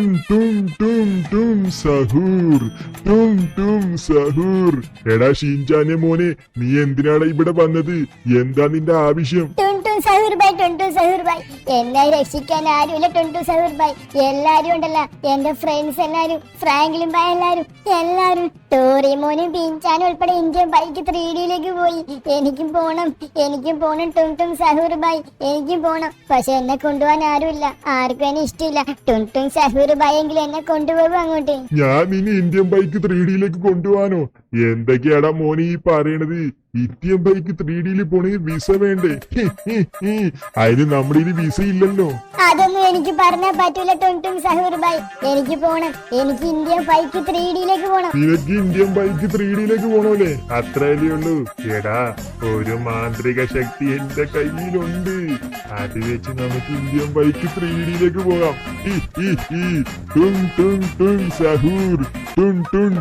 ടും ടും ടും സഹൂർ ടും സഹൂർ. എടാ ഷിൻചാനെ മോനെ, നീ എന്തിനാടാ ഇവിടെ വന്നത്? എന്താ നിന്റെ ആവശ്യം? ടൊണ്ടു സഹൂർ ഭായ്, എന്നെ രക്ഷിക്കാൻ ആരുമില്ല. ടൊണ്ടു സഹൂർ ഭായ്, എല്ലാരും ഉണ്ടല്ല, എന്റെ ഫ്രണ്ട്സ് എല്ലാരും, ഫ്രാങ്ക്ലിൻ ഭായ് എല്ലാരും ടോറിമോനും പിഞ്ചാനും ഉൾപ്പെടെ ഇന്ത്യൻ ബൈക്ക് 3Dയിലേക്ക് പോയി. എനിക്കും പോണം ടും സഹൂർ ഭായ്, എനിക്കും പോണം. പക്ഷെ എന്നെ കൊണ്ടുപോകാൻ ആരുമില്ല, ആർക്കും എന്നെ ഇഷ്ടമില്ല. ടും സഹൂർ ഭായ് എങ്കിലും എന്നെ കൊണ്ടുപോകും അങ്ങോട്ട്. ഞാൻ നിന്നെ ഇന്ത്യൻ ബൈക്ക് 3Dയിലേക്ക് കൊണ്ടുപോകാനോ? എന്തൊക്കെയാടാ മോനെ ഈ പറയണത്? ഇന്ത്യൻ ബൈക്ക് 3Dയിൽ പോണെങ്കിൽ വിസ വേണ്ടേ? അതിന് നമ്മുടെ ഇനി വിസ ഇല്ലല്ലോ. അതൊന്നും എനിക്ക് പറഞ്ഞാൽ പറ്റൂല ടും സഹൂർ ഭായ്. എനിക്ക് പോണം, എനിക്ക് ഇന്ത്യൻ ബൈക്ക് 3Dയിലേക്ക് പോണം. നിനക്ക് ഇന്ത്യൻ ബൈക്ക് 3Dയിലേക്ക് പോണോല്ലേ? അത്രയല്ലേ ഉള്ളൂ. എടാ, ഒരു മാന്ത്രിക ശക്തി എന്റെ കയ്യിലുണ്ട്. അത് വെച്ച് നമുക്ക് ഇന്ത്യൻ ബൈക്ക് 3Dയിലേക്ക് പോകാം. ടും സഹൂർ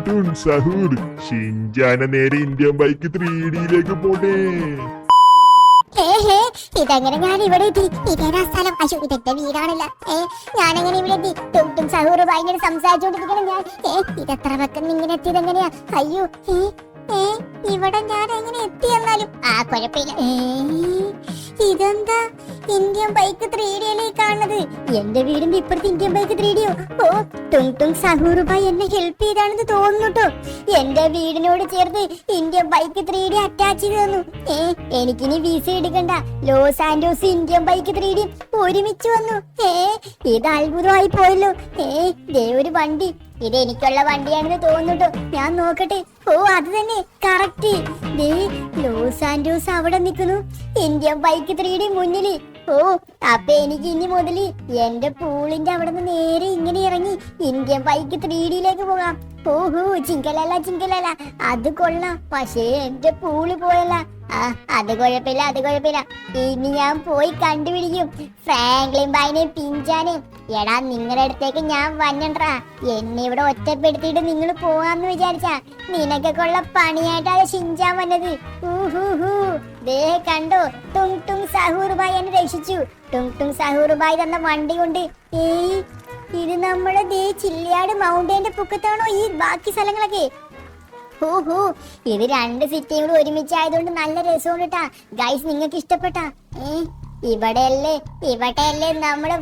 ടും സഹൂർ. ഷിൻചാന നേരെ ഇന്ത്യൻ ബൈക്ക് 3Dയിലേക്ക് പോട്ടെ. ഇതെങ്ങനെ ഞാൻ ഇവിടെ എത്തി? ഇതേതാ സ്ഥലം? അശു, ഇതെന്റെ വീടാണല്ല. ഞാനെങ്ങനെ ഇവിടെ എത്തി? ടും സഹൂർ ഭായ് ഇങ്ങനെ സംസാരിച്ചോണ്ടിരിക്കണം ഞാൻ. ഇതെത്ര പക്കം ഇങ്ങനെ എത്തിയതെങ്ങനെയാ? അയ്യോ, ഇവിടെ ഞാൻ എങ്ങനെ എത്തി? എന്നാലും കുഴപ്പമില്ല. ഇതെന്താ ഇന്ത്യൻ ബൈക്ക് 3Dയിലേക്ക് കാണുന്നത്? എന്റെ വീടിന്റെ ഇപ്പുറത്ത് ഇന്ത്യൻ ബൈക്ക് 3Dയോ? ഓ, ടും സഹൂർ ഭായ് എന്നെ ഹെൽപ്പ് ചെയ്താണെന്ന് തോന്നുന്നു കേട്ടോ. എന്റെ വീടിനോട് ചേർത്ത് ഇന്ത്യൻ ബൈക്ക് 3D അറ്റാച്ച് ചെയ്ത് തന്നു. എനിക്കിനി വിസ എടുക്കണ്ട. ലോസ് ആൻഡോസ് ഇന്ത്യൻ ബൈക്ക് 3D ഒരുമിച്ച് വന്നു. ഇത് അത്ഭുതമായി പോയല്ലോ. ദേ ഒരു വണ്ടി, ഇത് എനിക്കുള്ള വണ്ടിയാണെന്ന് തോന്നുന്നുട്ടോ. ഞാൻ നോക്കട്ടെ. ഓ, അത് തന്നെ, കറക്റ്റ്. ദേ ലോസ് ആൻഡോസ് അവിടെ നിൽക്കുന്നു, ഇന്ത്യൻ ബൈക്ക് 3D മുന്നില്. ഓ, അപ്പൊ എനിക്ക് ഇനി മുതല് എന്റെ പൂളിന്റെ അവിടെ നിന്ന് നേരെ ഇങ്ങനെ ഇറങ്ങി ഇന്ത്യൻ ബൈക്ക് 3Dയിലേക്ക് പോകാം. ഓഹോ, ചിങ്കലല്ല, അത് കൊള്ളാം. പക്ഷേ എന്റെ പൂള് പോയല്ല. അത് കുഴപ്പമില്ല. ഇനി ഞാൻ പോയി കണ്ടുപിടിക്കും ഫ്രാങ്ക്ലിൻ ഭായിനെയും പിഞ്ചാനെയും. എടാ, നിങ്ങളുടെ അടുത്തേക്ക് ഞാൻ വന്നണ്ടാ. എന്നെ ഇവിടെ ഒറ്റപ്പെടുത്തിയിട്ട് നിങ്ങൾ പോവാന്ന് വിചാരിച്ചാ നിനക്കൊക്കെ ഉള്ള പണിയായിട്ടാണ് ഷിൻചാൻ വന്നത്. ദേ കണ്ടോ, ടും സഹൂർ ഭായ് എന്നെ രക്ഷിച്ചു. ടും സഹൂർ ഭായ് തന്ന വണ്ടി കൊണ്ട്. ഇത് നമ്മുടെ ദേ ചില്ലിയാട് മൗണ്ടന്റെ പൊക്കത്താണോ ഈ ബാക്കി സ്ഥലങ്ങളൊക്കെ? ഇത് 2 സിറ്റിയും കൂടെ ഒരുമിച്ചായതുകൊണ്ട് നല്ല രസമുണ്ട് കേട്ടാ. ഗൈസ്, നിങ്ങൾക്ക് ഇഷ്ടപ്പെട്ടാ? ഇവിടെയല്ലേ നമ്മുടെ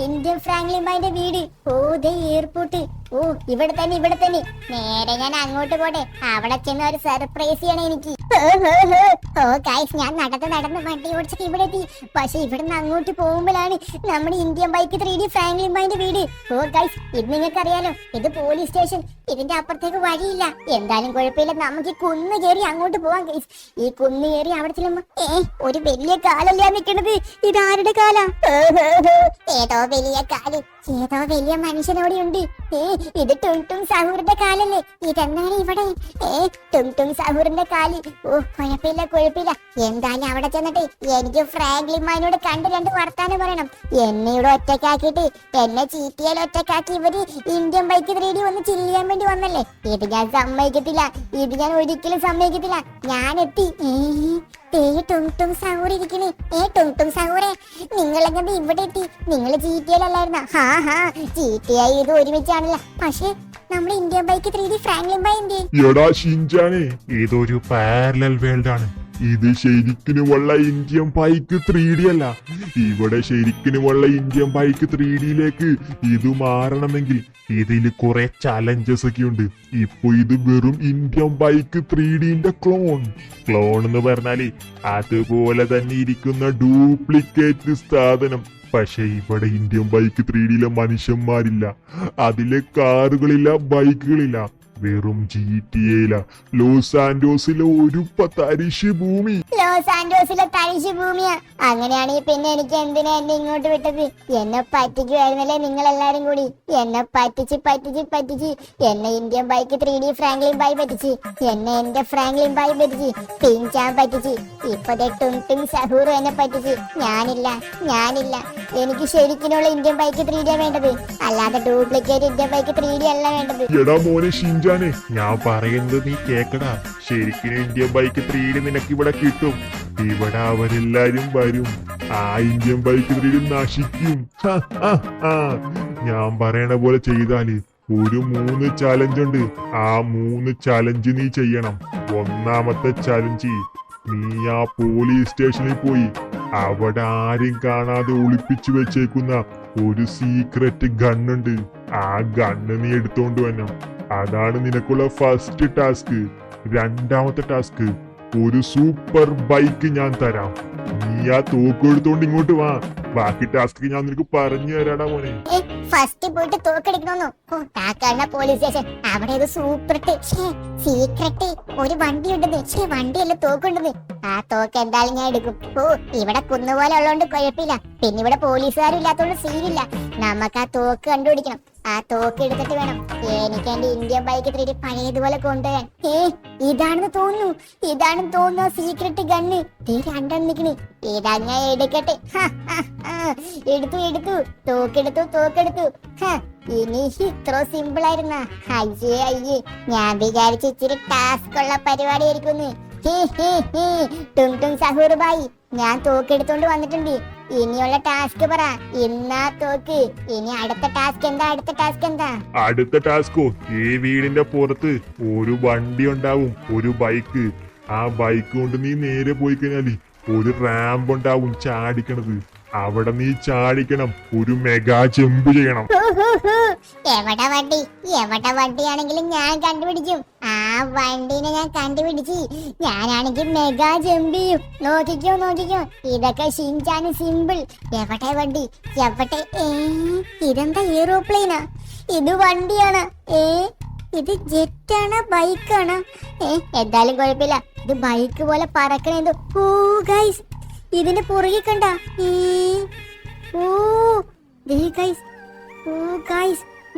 ഇന്ത്യൻ ഫ്രാങ്ക്ലിൻ ഭായിന്റെ വീട്. ഓ, ദേ എയർപോർട്ട്. ഓ, ഇവിടെ തന്നെ. നേരെ ഞാൻ അങ്ങോട്ട് പോട്ടെ. അവിടെ ചെന്ന് ഒരു സർപ്രൈസ് ചെയ്യണം എനിക്ക്. ഓ ഗൈസ്, ഞാൻ നടന്ന് വണ്ടി ഓടിച്ചിട്ട് ഇവിടെ എത്തി. പക്ഷെ ഇവിടുന്ന് അങ്ങോട്ട് പോകുമ്പോഴാണ് നമ്മുടെ ഇന്ത്യൻ ബൈക്ക് 3D ഫ്രാങ്ക്ലിൻ ഭായിന്റെ വീട്. ഓ ഗൈസ്, ഇത് നിങ്ങൾക്ക് അറിയാലോ, ഇത് പോലീസ് സ്റ്റേഷൻ. ഇതിന്റെ അപ്പുറത്തേക്ക് വഴിയില്ല. എന്തായാലും കുഴപ്പമില്ല, നമുക്ക് ഈ കുന്ന് കയറി അങ്ങോട്ട് പോവാം ഗൈസ്. ഈ കുന്ന് കയറി അവിടെ ചെല്ലുമ്പോ ഒരു വലിയ കാലല്ലേ നിൽക്കുന്നത്. ഇതാരുടെ കാലാ? ഏതോ വലിയ കാല്, ഏതോ വലിയ മനുഷ്യനോടെ ഉണ്ട്. ഇത് ടും സഹൂറിന്റെ കാലല്ലേ? ഇതെന്താണ് ഇവിടെ? ടും സഹൂറിന്റെ കാല്. ഓ, കുഴപ്പമില്ല. എന്തായാലും അവിടെ ചെന്നിട്ട് എനിക്ക് ഫ്രാങ്ക്ലിൻ ഭായിനോട് കണ്ട് 2 വർത്താനം പറയണം. എന്നെ ഇവിടെ ഒറ്റക്കാക്കിയിട്ട് എന്നെ ചീറ്റിയാൽ ഒറ്റക്കാക്കി ഇവര് ഇന്ത്യൻ ബൈക്ക് 3D ഒന്ന് ചില്ല് ചെയ്യാൻ വേണ്ടി വന്നല്ലേ. ഇത് ഞാൻ സമ്മതിക്കത്തില്ല. ഞാൻ ഒരിക്കലും സമ്മതിക്കത്തില്ല. ഞാൻ എത്തി. ടും സഹൂർ ഇരിക്കണേ. ടും സഹൂറെ, നിങ്ങളെങ്ങനെ ഇവിടെ എത്തി? നിങ്ങൾ GTA-ലല്ലായിരുന്ന? GTA ഇത് ഒരുമിച്ചാണല്ലോ. പക്ഷെ നമ്മുടെ Indian bike 3D Franklin bhai എന്ത്? എടാ ഷിൻചാനെ, ഇതൊരു പാരലൽ വേൾഡ് ആണ്. ഇത് ശരിക്കുമുള്ള ഇന്ത്യൻ ബൈക്ക് 3D അല്ല. ഇവിടെ ശരിക്കുമുള്ള ഇന്ത്യൻ ബൈക്ക് 3Dയിലേക്ക് ഇത് മാറണമെങ്കിൽ ഇതിൽ കുറെ ചലഞ്ചസ് ഒക്കെ ഉണ്ട്. ഇപ്പൊ ഇത് വെറും ഇന്ത്യൻ ബൈക്ക് 3Dന്റെ ക്ലോൺ എന്ന് പറഞ്ഞാല് അതുപോലെ തന്നെ ഇരിക്കുന്ന ഡ്യൂപ്ലിക്കേറ്റ് സാധനം. പക്ഷെ ഇവിടെ ഇന്ത്യൻ ബൈക്ക് 3Dയിലെ മനുഷ്യന്മാരില്ല, അതിലെ കാറുകളില്ല, ബൈക്കുകളില്ല. വെറും GTA-യില ലോസ് ആൻഡോസിലെ ഒരു തരിശ് ഭൂമി. ലോസ് ആൻഡോസിലെ തരിശ് ഭൂമിയാ? അങ്ങനെയാണെങ്കിൽ പിന്നെ എനിക്ക് എന്തിനാ എന്നെ ഇങ്ങോട്ട് വിട്ടത്? എന്നെ പറ്റിക്കുവായിരുന്നല്ലേ നിങ്ങൾ എല്ലാരും കൂടി. എന്നെ പറ്റിച്ച് എന്നെ Indian bike 3D Franklin bhai പറ്റിച്ച്, എന്നെ എന്റെ ഫ്രാങ്ക്ലിൻ ഭായ് പറ്റിച്ച്, പിഞ്ചാൻ പറ്റിച്ച്, ഇപ്പത്തെ ടും സഹൂർ എന്നെ പറ്റിച്ച്. ഞാനില്ല. എനിക്ക് ശരിക്കുള്ള ഇന്ത്യൻ ബൈക്ക് 3D വേണ്ടത്, അല്ലാതെ ഡ്യൂപ്ലിക്കേറ്റ് ഇന്ത്യൻ ബൈക്ക് 3D അല്ല വേണ്ടത്. എടാ മോനെ ഷിൻചാനെ, ഞാൻ പറയുന്നത് നീ കേക്കടാ. ശരിക്കും ഇന്ത്യൻ ബൈക്ക് 3D നിനക്ക് ഇവിടെ കിട്ടും. ഇവിടെ അവരെല്ലാരും വരും. ആ ഇന്ത്യൻ ബൈക്ക് 3D നശിക്കും. ഞാൻ പറയണ പോലെ ചെയ്താല് ഒരു 3 ചാലഞ്ച് ഉണ്ട്. ആ 3 ചാലഞ്ച് നീ ചെയ്യണം. ഒന്നാമത്തെ ചാലഞ്ച്, നീ ആ പോലീസ് സ്റ്റേഷനിൽ പോയി അവിടെ ആരും കാണാതെ ഒളിപ്പിച്ചു വെച്ചേക്കുന്ന ഒരു സീക്രട്ട് ഗണ്ണുണ്ട്. ആ ഗണ്ണ് നീ എടുത്തോണ്ട് വരണം. അതാണ് നിനക്കുള്ള ഫസ്റ്റ് ടാസ്ക്. രണ്ടാമത്തെ ടാസ്ക്, ഒരു സൂപ്പർ ബൈക്ക് ഞാൻ തരാം. നീ ആ തോക്ക് എടുത്തോണ്ട് ഇങ്ങോട്ട് വാ. ബാക്കി ടാസ്ക് ഞാൻ നിനക്ക് പറഞ്ഞു തരാടാ മോനെ. ഫസ്റ്റ് പോയിട്ട് തോക്കെടുക്കണോന്നു. താക്കാണ്ട പോലീസ് സ്റ്റേഷൻ. അവിടെ ഒരു സൂപ്പർട്ട് സീക്രട്ട് ഒരു വണ്ടി ഉണ്ടെന്ന്. വണ്ടിയല്ല തോക്കുണ്ടെന്ന്. ആ തോക്ക് എന്തായാലും ഞാൻ എടുക്കും. ഇവിടെ കുന്നുപോലെ ഉള്ളതുകൊണ്ട് കുഴപ്പമില്ല. പിന്നെ ഇവിടെ പോലീസുകാരും ഇല്ലാത്തോണ്ട് സീനില്ല. നമുക്ക് ആ തോക്ക് കണ്ടുപിടിക്കണം. ആ തോക്ക് എടുത്തിട്ട് വേണം എനിക്ക് എന്റെ ഇന്ത്യൻ ബൈക്ക് 3D പഴയതുപോലെ കൊണ്ടുപോകാൻ. ഇതാണെന്ന് തോന്നുന്നു സീക്രട്ട് ഗണ്ണ്. രണ്ടെണ്ണം നിക്കണ്. ഇതങ്ങ എടുക്കട്ടെ. എടുത്തു തോക്കെടുത്തു. ഇനി ഇത്ര സിമ്പിൾ ആയിരുന്ന? അയ്യേ ഞാൻ വിചാരിച്ച ഇച്ചിരി ടാസ്ക് ഉള്ള പരിപാടി ആയിരിക്കുന്നു. ടും സഹൂർ ഭായി, ഞാൻ തോക്കെടുത്തോണ്ട് വന്നിട്ടുണ്ട്. ഇനിയുള്ള ടാസ്ക് പറ. ഇന്നാ തോക്ക്. ഇനി അടുത്ത ടാസ്ക് എന്താ? അടുത്ത ടാസ്കോ, ഈ വീടിന്റെ പുറത്ത് ഒരു വണ്ടി ഉണ്ടാവും, ഒരു ബൈക്ക്. ആ ബൈക്ക് കൊണ്ട് നീ നേരെ പോയി കഴിഞ്ഞാല് ഒരു റാമ്പ് ഉണ്ടാവും ചാടിക്കണത്. അവിടെ നീ ചാടിക്കണം. ഒരു മെഗാ ജമ്പ് ചെയ്യണം. എവിടെ വണ്ടിയാണെങ്കിലും ഞാൻ കണ്ടുപിടിക്കും. ആ വണ്ടീനെ ഞാൻ കണ്ടുപിടിച്ച് ഞാനാണെങ്കിൽ മെഗാ ജമ്പ് ചെയ്യും. നോക്കിക്കോ. ഇതൊക്കെ ഷിൻചാന് സിമ്പിൾ. എവിടെ വണ്ടി? ഇതെന്താ എയ്റോപ്ലെയിനാ? ഇത് വണ്ടിയാണ്. ഇത് ജെറ്റാണ് ബൈക്കാണ്? എന്തായാലും കുഴപ്പമില്ല. ഇത് ബൈക്ക് പോലെ പറക്കണെന്തോ. ഗൈസ്, ഇതിന്റെ പുറകെ കണ്ട.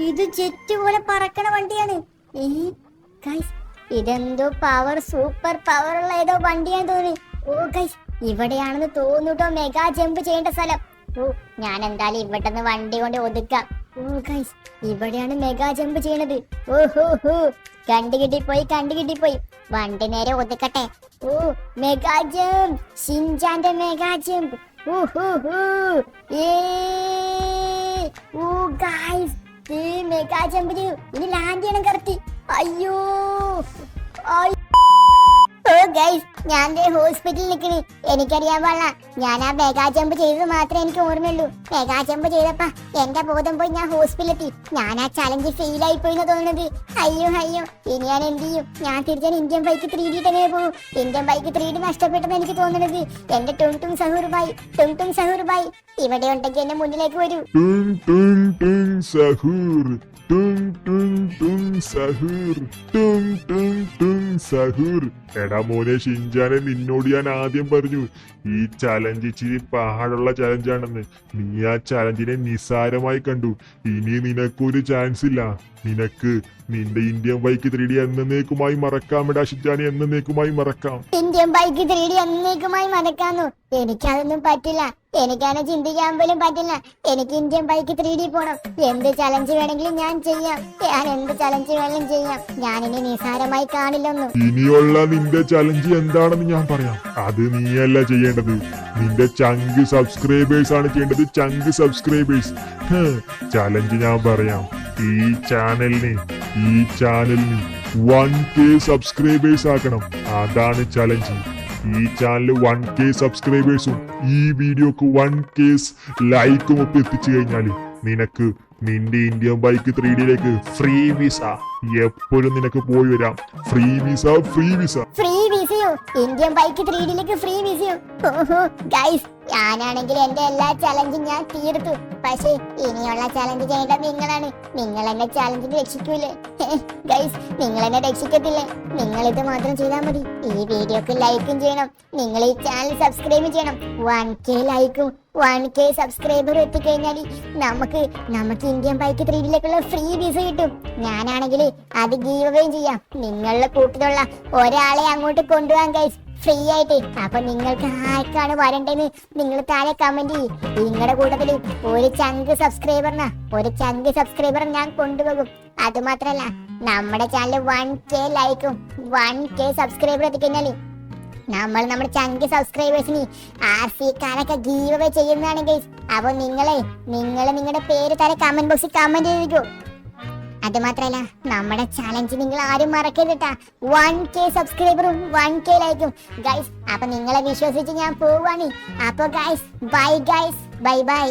ഇത് ജെറ്റ് പോലെ പറക്കണ വണ്ടിയാണ്. ഗൈസ്, ഇതെന്തോ സൂപ്പർ പവർ ഉള്ള ഏതോ വണ്ടിയാന്ന് തോന്നുന്നു. ഗൈസ്, ഇവിടെയാണെന്ന് തോന്നുട്ടോ മെഗാ ജമ്പ് ചെയ്യേണ്ട സ്ഥലം. ഞാൻ എന്തായാലും ഇവിടുന്ന് വണ്ടി കൊണ്ട് ഒതുക്കാം. ഗൈസ്, ഇവിടെയാണ് മെഗാ ജമ്പ് ചെയ്യണത്. കണ്ടുകിട്ടിപ്പോയി. വണ്ടി നേരെ ഒതുക്കട്ടെ. മെഗാ ജമ്പ്, ഷിൻചാന്റെ mega jump. Guys, mega jump ചെയ്തു. ഇനി ലാൻഡ് ചെയ്യണം കറക്റ്റ്. അയ്യോ ഗൈസ്, ഞാൻ ഹോസ്പിറ്റലിൽ നിൽക്കണ്. എനിക്കറിയാൻ പാടില്ല. ഞാൻ ആ മെഗാ ജമ്പ് ചെയ്തത് മാത്രമേ എനിക്ക് ഓർമ്മയുള്ളൂ. മെഗാ ജമ്പ് ചെയ്തപ്പോ എന്റെ ബോധം പോയി. ഞാൻ ഹോസ്പിറ്റലിലെത്തി. ഞാൻ ആ ചലഞ്ച് ഫെയിൽ ആയി പോയി തോന്നുന്നത്. അയ്യോ ഇനി ഞാൻ എന്ത് ചെയ്യും? ഞാൻ തിരിച്ചാൽ ഇന്ത്യൻ ബൈക്ക് 3D തന്നെ പോകും. ഇന്ത്യൻ ബൈക്ക് 3D നഷ്ടപ്പെട്ടെന്ന് എനിക്ക് തോന്നുന്നത്. എന്റെ ടും സഹൂർ ഭായി ഇവിടെ ഉണ്ടെങ്കിൽ എന്റെ മുന്നിലേക്ക് വരൂ. സഹൂർ. എടാ മോനെ ഷിൻചാനെ, നിന്നോട് ഞാൻ ആദ്യം പറഞ്ഞു ഈ ചലഞ്ച് ഇച്ചിരി പാടുള്ള ചലഞ്ചാണെന്ന്. നീ ആ ചലഞ്ചിനെ നിസ്സാരമായി കണ്ടു. ഇനി നിനക്കൊരു ചാൻസ് ഇല്ല. നിനക്ക് നിന്റെ ഇന്ത്യൻ ബൈക്ക് 3D എന്നേക്കുമായി മറക്കാം. എടാ ഷിൻചാനെ, എന്നേക്കുമായി മറക്കാം. ഇന്ത്യൻ ബൈക്ക് 3D എന്നേക്കുമായി മറക്കാന്നു? എനിക്കതൊന്നും പറ്റില്ല. എനിക്കങ്ങനെ ചിന്തിക്കാൻ പോലും പറ്റില്ല. എനിക്ക് ഇന്ത്യൻ ബൈക്ക് 3D പോണം. എന്ത് ചലഞ്ച് വേണമെങ്കിലും ഞാൻ ചെയ്യാം. ഞാനിനി നിസാരമായി കാണില്ലൊന്നും. ഇനിയുള്ള നിന്റെ ചലഞ്ച് എന്താണെന്ന് ഞാൻ പറയാം. അത് നീയല്ല ചെയ്യേണ്ടത്. നിന്റെ ചങ്ക് സബ്സ്ക്രൈബേഴ്സ് ആണ് ചെയ്യേണ്ടത്. ചങ്ക് സബ്സ്ക്രൈബേഴ്സ്. ചലഞ്ച് ഞാൻ പറയാം. ഈ ചാനലിന് 1K സബ്സ്ക്രൈബേഴ്സ് ആക്കണം. അതാണ് ചലഞ്ച്. ഈ ചാനൽ 1K സബ്സ്ക്രൈബേഴ്സും ഈ വീഡിയോക്ക് 1K ലൈക്കും ഒക്കെ എത്തിച്ചു കഴിഞ്ഞാല് നിനക്ക് നിന്റെ ഇന്ത്യൻ ബൈക്ക് 3Dയിലേക്ക് ഫ്രീ വിസ എപ്പോഴും നിനക്ക് പോയി വരാം. ഫ്രീ വിസയോ? ഇന്ത്യൻ ബൈക്ക് 3Dയിലേക്ക് ഫ്രീ വിസയോ? ഗൈസ്, ഞാനാണെങ്കിൽ എന്റെ എല്ലാ ചലഞ്ചും ഞാൻ തീർത്തു. പക്ഷേ ഇനിയുള്ള ചലഞ്ച് ചെയ്യേണ്ടത് നിങ്ങളാണ്. നിങ്ങൾ എന്നെ ചലഞ്ചിന് രക്ഷിക്കൂലേ? ഗൈസ്, നിങ്ങൾ എന്നെ രക്ഷിക്കത്തില്ലേ? നിങ്ങൾ ഇത് മാത്രം ചെയ്താൽ മതി. ഈ വീഡിയോക്ക് ലൈക്കും ചെയ്യണം. നിങ്ങൾ ഈ ചാനൽ സബ്സ്ക്രൈബ് ചെയ്യണം. 1K ലൈക്കും 1K സബ്സ്ക്രൈബറും എത്തിക്കഴിഞ്ഞാൽ നമുക്ക് ഇന്ത്യൻ ബൈക്ക് 3Dയിലേക്കുള്ള ഫ്രീ വിസ കിട്ടും. ഞാനാണെങ്കിൽ അത് ഗീവ് അവേ ചെയ്യാം. നിങ്ങളുടെ കൂട്ടത്തിലുള്ള ഒരാളെ അങ്ങോട്ട് കൊണ്ടുപോകാൻ ഗൈസ്, ഫ്രീ ആയിട്ട്. അപ്പൊ നിങ്ങൾക്ക് ആർക്കാണ് വരണ്ടെന്ന് നിങ്ങൾ താഴെ കമന്റ് ചെയ്യും. നിങ്ങളുടെ കൂട്ടത്തിൽ ഒരു ചങ്ക് സബ്സ്ക്രൈബർ ഞാൻ കൊണ്ടുപോകും. അത് മാത്രല്ല, നമ്മുടെ ചാനൽ 1K ലൈക്കും 1K സബ്സ്ക്രൈബർ എത്തിക്കഴിഞ്ഞാല് നമ്മൾ നമ്മുടെ ചങ്ക് സബ്സ്ക്രൈബേഴ്സിന് RC കാരൊക്കെ ഗീവ് അവേ ചെയ്യുന്നതാണ് ഗൈസ്. അപ്പൊ നിങ്ങളുടെ പേര് തല കമന്റ് ബോക്സിൽ കമന്റ് ചെയ്തിരിക്കൂ. അത് മാത്രല്ല നമ്മുടെ ചലഞ്ച് നിങ്ങൾ ആരും മറക്കരുത്. 1K സബ്സ്ക്രൈബറും 1K ലൈക്കും ഗൈസ്. അപ്പൊ നിങ്ങളെ വിശ്വസിച്ച് ഞാൻ പോവാണ്. അപ്പൊ ഗൈസ് ബൈ.